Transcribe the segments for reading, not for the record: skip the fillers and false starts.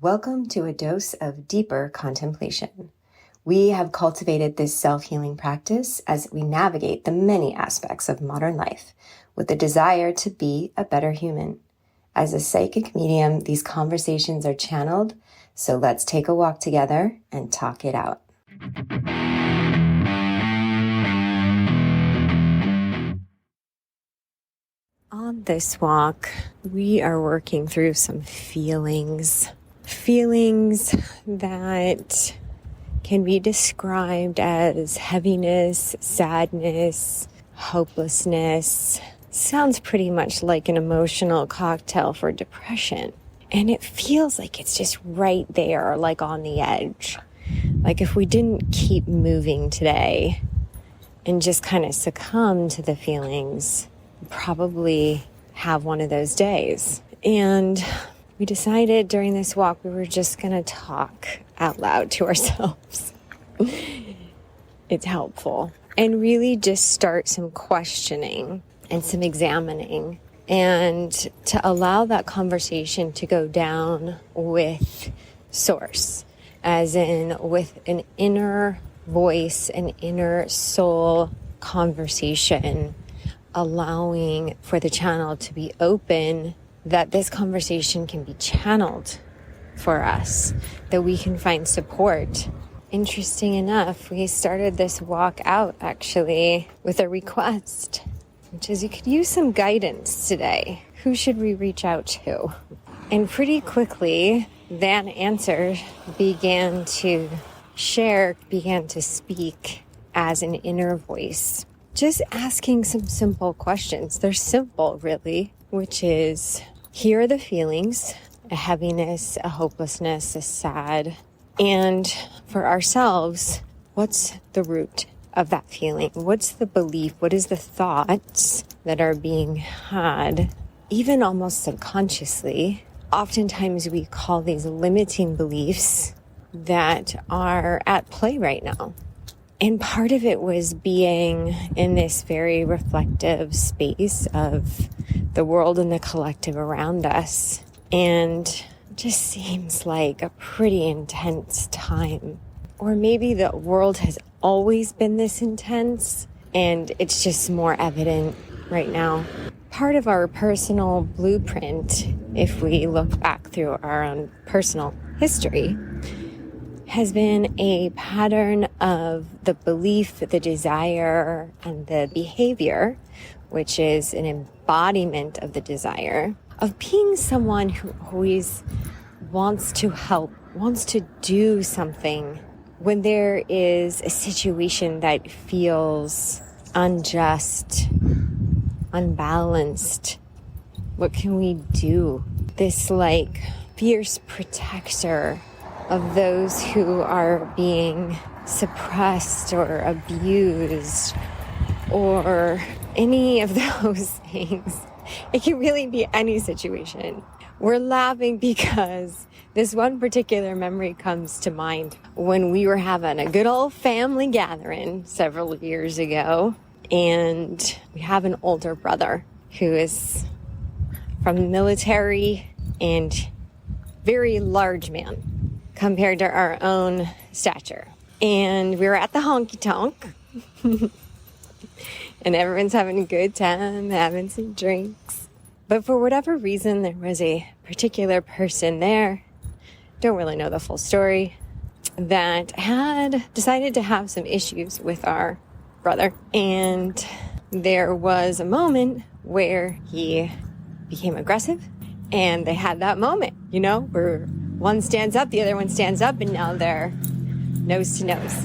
Welcome to a dose of deeper contemplation. We have cultivated this self-healing practice as we navigate the many aspects of modern life with the desire to be a better human. As a psychic medium, these conversations are channeled, so let's take a walk together and talk it out. On this walk, we are working through some feelings that can be described as heaviness, sadness, hopelessness. Sounds pretty much like an emotional cocktail for depression. And it feels like it's just right there, like on the edge. Like if we didn't keep moving today and just kind of succumb to the feelings, we'd probably have one of those days. And we decided during this walk we were just going to talk out loud to ourselves. It's helpful. And really just start some questioning and some examining, and to allow that conversation to go down with source, as in with an inner voice, an inner soul conversation, allowing for the channel to be open, that this conversation can be channeled for us, that we can find support. Interesting enough, we started this walk out actually with a request, which is you could use some guidance today. Who should we reach out to? And pretty quickly, that answer began to speak as an inner voice. Just asking some simple questions. They're simple, really, which is, here are the feelings, a heaviness, a hopelessness, a sad. And for ourselves, what's the root of that feeling? What's the belief? What is the thoughts that are being had, even almost subconsciously? Oftentimes we call these limiting beliefs that are at play right now. And part of it was being in this very reflective space of the world and the collective around us. And it just seems like a pretty intense time. Or maybe the world has always been this intense and it's just more evident right now. Part of our personal blueprint, if we look back through our own personal history, has been a pattern of the belief, the desire, and the behavior, which is an embodiment of the desire, of being someone who always wants to help, wants to do something when there is a situation that feels unjust, unbalanced. What can we do? This like fierce protector of those who are being suppressed or abused or any of those things. It can really be any situation. We're laughing because this one particular memory comes to mind when we were having a good old family gathering several years ago, and we have an older brother who is from the military and very large man compared to our own stature. And we were at the honky tonk and everyone's having a good time, having some drinks. But for whatever reason, there was a particular person there, don't really know the full story, that had decided to have some issues with our brother. And there was a moment where he became aggressive, and they had that moment, where one stands up, the other one stands up, and now they're nose to nose.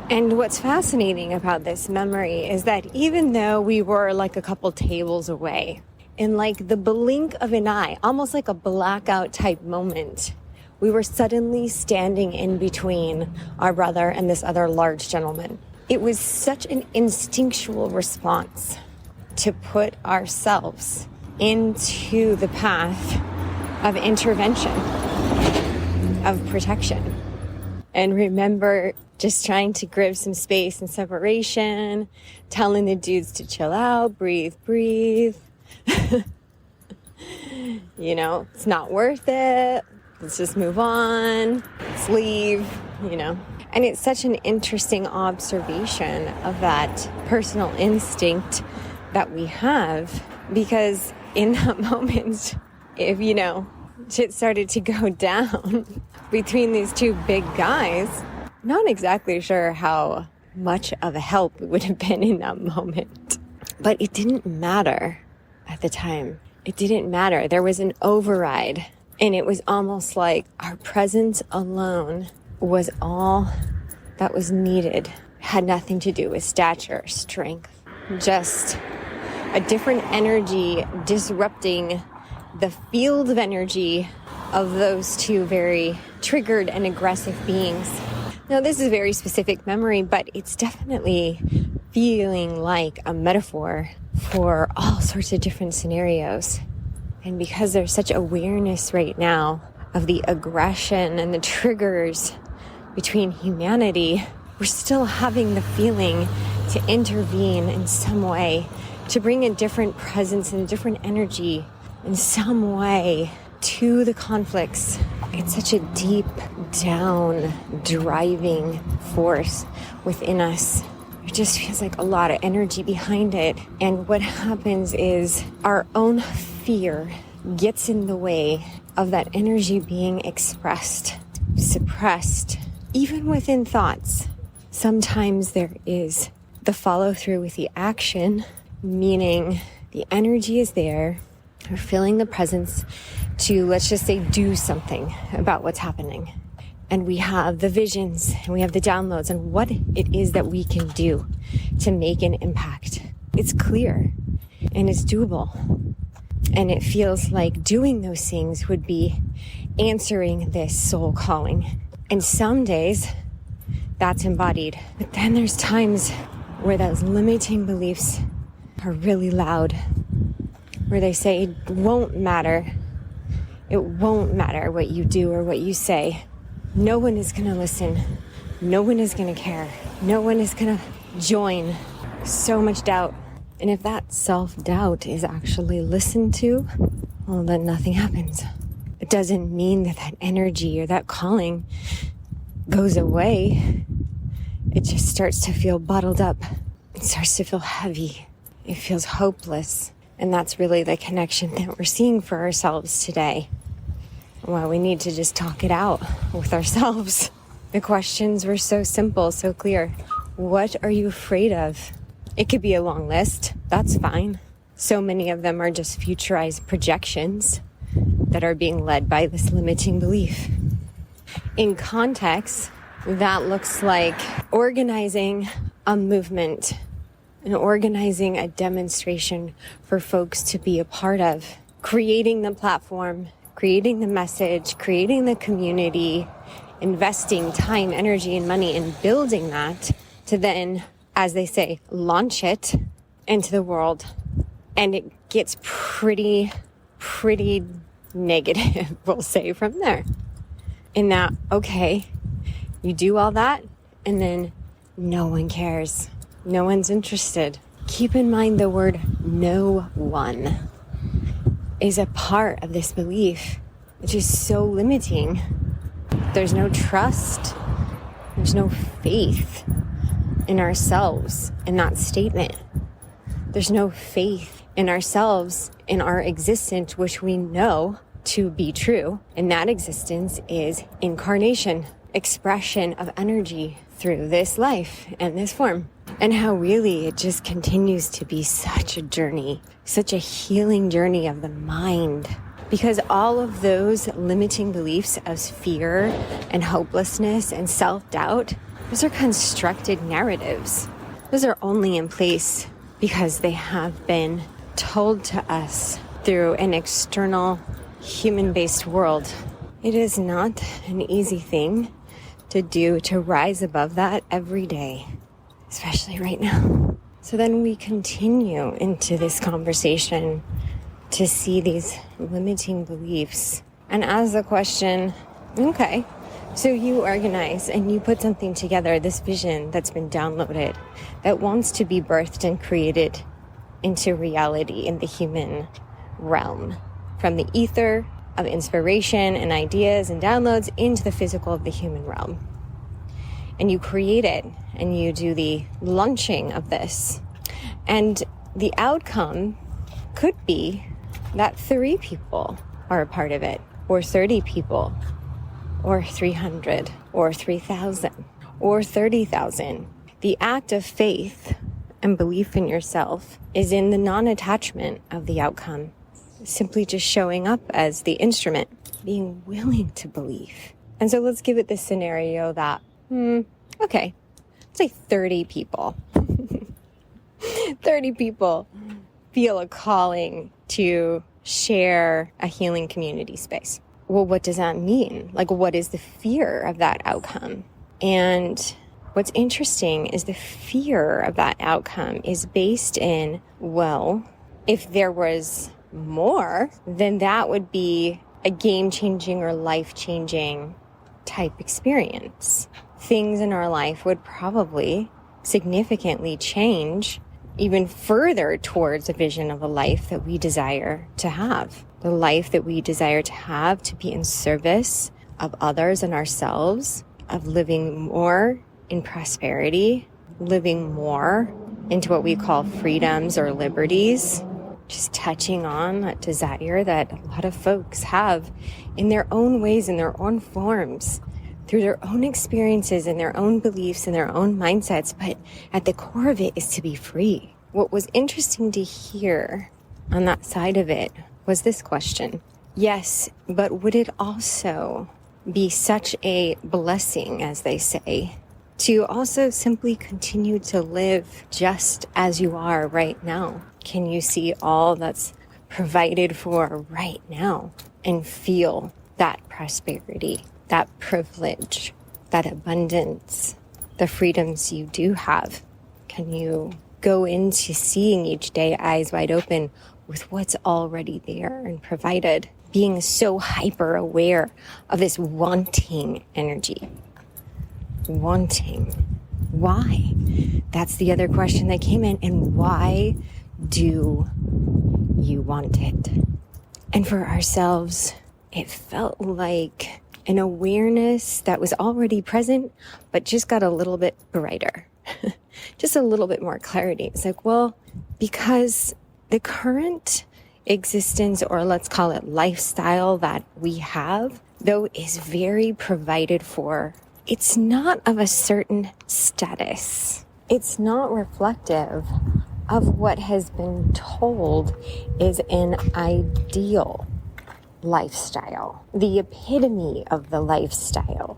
And what's fascinating about this memory is that even though we were like a couple tables away, in like the blink of an eye, almost like a blackout type moment, we were suddenly standing in between our brother and this other large gentleman. It was such an instinctual response to put ourselves into the path of intervention, of protection. And remember just trying to grab some space and separation, telling the dudes to chill out, breathe. It's not worth it. Let's just move on. Let's leave, And it's such an interesting observation of that personal instinct that we have, because in that moment, if, shit started to go down between these two big guys, not exactly sure how much of a help it would have been in that moment. But it didn't matter at the time. It didn't matter. There was an override, and it was almost like our presence alone was all that was needed. It had nothing to do with stature, strength, just a different energy disrupting the field of energy of those two very triggered and aggressive beings. Now, this is a very specific memory, but it's definitely feeling like a metaphor for all sorts of different scenarios. And because there's such awareness right now of the aggression and the triggers between humanity, we're still having the feeling to intervene in some way, to bring a different presence and a different energy in some way to the conflicts. It's such a deep down driving force within us. It just feels like a lot of energy behind it. And what happens is our own fear gets in the way of that energy being expressed, suppressed, even within thoughts. Sometimes there is the follow through with the action, meaning the energy is there. We're feeling the presence to, let's just say, do something about what's happening. And we have the visions and we have the downloads and what it is that we can do to make an impact. It's clear and it's doable. And it feels like doing those things would be answering this soul calling. And some days that's embodied. But then there's times where those limiting beliefs are really loud, where they say it won't matter. It won't matter what you do or what you say. No one is going to listen. No one is going to care. No one is going to join. So much doubt. And if that self-doubt is actually listened to, well, then nothing happens. It doesn't mean that that energy or that calling goes away. It just starts to feel bottled up. It starts to feel heavy. It feels hopeless. And that's really the connection that we're seeing for ourselves today. Well, we need to just talk it out with ourselves. The questions were so simple, so clear. What are you afraid of? It could be a long list. That's fine. So many of them are just futurized projections that are being led by this limiting belief. In context, that looks like organizing a movement and organizing a demonstration for folks to be a part of, creating the platform, creating the message, creating the community, investing time, energy, and money in building that to then, as they say, launch it into the world. And it gets pretty negative, we'll say, from there. In that, okay, you do all that, and then no one cares. No one's interested. Keep in mind the word no one is a part of this belief, which is so limiting. There's no trust. There's no faith in ourselves in that statement. There's no faith in ourselves, in our existence, which we know to be true. And that existence is incarnation, expression of energy through this life and this form. And how really it just continues to be such a journey, such a healing journey of the mind. Because all of those limiting beliefs of fear and hopelessness and self-doubt, those are constructed narratives. Those are only in place because they have been told to us through an external human-based world. It is not an easy thing to do, to rise above that every day, especially right now. So then we continue into this conversation to see these limiting beliefs and ask the question, okay, so you organize and you put something together, this vision that's been downloaded, that wants to be birthed and created into reality in the human realm. From the ether of inspiration and ideas and downloads into the physical of the human realm. And you create it, and you do the launching of this. And the outcome could be that 3 people are a part of it, or 30 people, or 300, or 3,000, or 30,000. The act of faith and belief in yourself is in the non-attachment of the outcome. Simply just showing up as the instrument, being willing to believe. And so let's give it this scenario that, okay, let's say 30 people. 30 people feel a calling to share a healing community space. Well, what does that mean? Like, what is the fear of that outcome? And what's interesting is the fear of that outcome is based in, well, if there was more, then that would be a game-changing or life-changing type experience. Things in our life would probably significantly change even further towards a vision of a life that we desire to have. The life that we desire to have, to be in service of others and ourselves, of living more in prosperity, living more into what we call freedoms or liberties. Just touching on that desire that a lot of folks have in their own ways, in their own forms, through their own experiences and their own beliefs and their own mindsets. But at the core of it is to be free. What was interesting to hear on that side of it was this question. Yes, but would it also be such a blessing, as they say, to also simply continue to live just as you are right now? Can you see all that's provided for right now and feel that prosperity, that privilege, that abundance, the freedoms you do have? Can you go into seeing each day eyes wide open with what's already there and provided, being so hyper aware of this wanting energy? Wanting. Why? That's the other question that came in. And why do you want it? And for ourselves, it felt like an awareness that was already present, but just got a little bit brighter, just a little bit more clarity. It's like, well, because the current existence, or let's call it lifestyle that we have, though is very provided for, it's not of a certain status. It's not reflective of what has been told is an ideal lifestyle, the epitome of the lifestyle.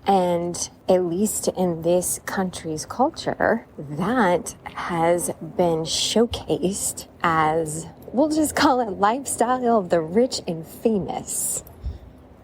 And at least in this country's culture, that has been showcased as, we'll just call it lifestyle of the rich and famous.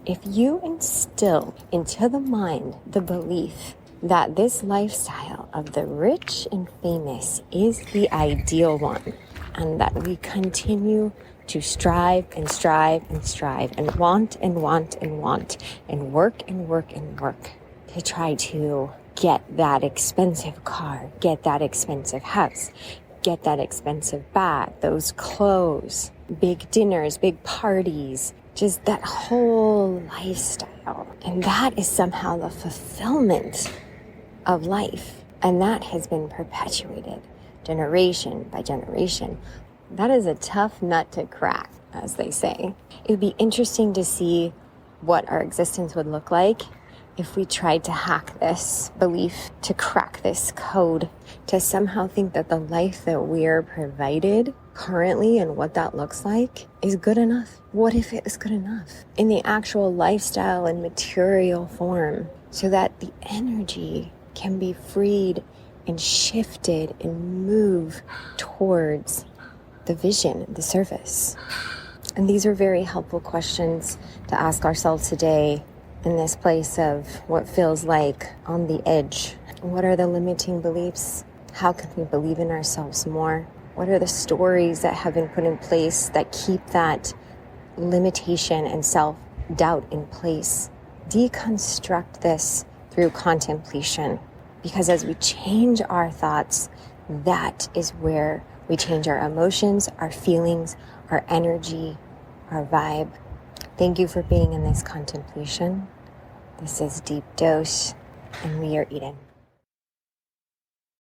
If you instill into the mind the belief that this lifestyle of the rich and famous is the ideal one, and that we continue to strive and strive and strive and want and want and want and work and work and work to try to get that expensive car, get that expensive house, get that expensive bag, those clothes, big dinners, big parties, just that whole lifestyle. And that is somehow the fulfillment of life. And that has been perpetuated generation by generation. That is a tough nut to crack, as they say. It would be interesting to see what our existence would look like if we tried to hack this belief, to crack this code, to somehow think that the life that we're provided currently and what that looks like is good enough. What if it is good enough in the actual lifestyle and material form, so that the energy can be freed and shifted and move towards the vision, the service? And these are very helpful questions to ask ourselves today in this place of what feels like on the edge. What are the limiting beliefs? How can we believe in ourselves more? What are the stories that have been put in place that keep that limitation and self-doubt in place? Deconstruct this through contemplation, because as we change our thoughts, that is where we change our emotions, our feelings, our energy, our vibe. Thank you for being in this contemplation. This is Deep Dose, and we are eating.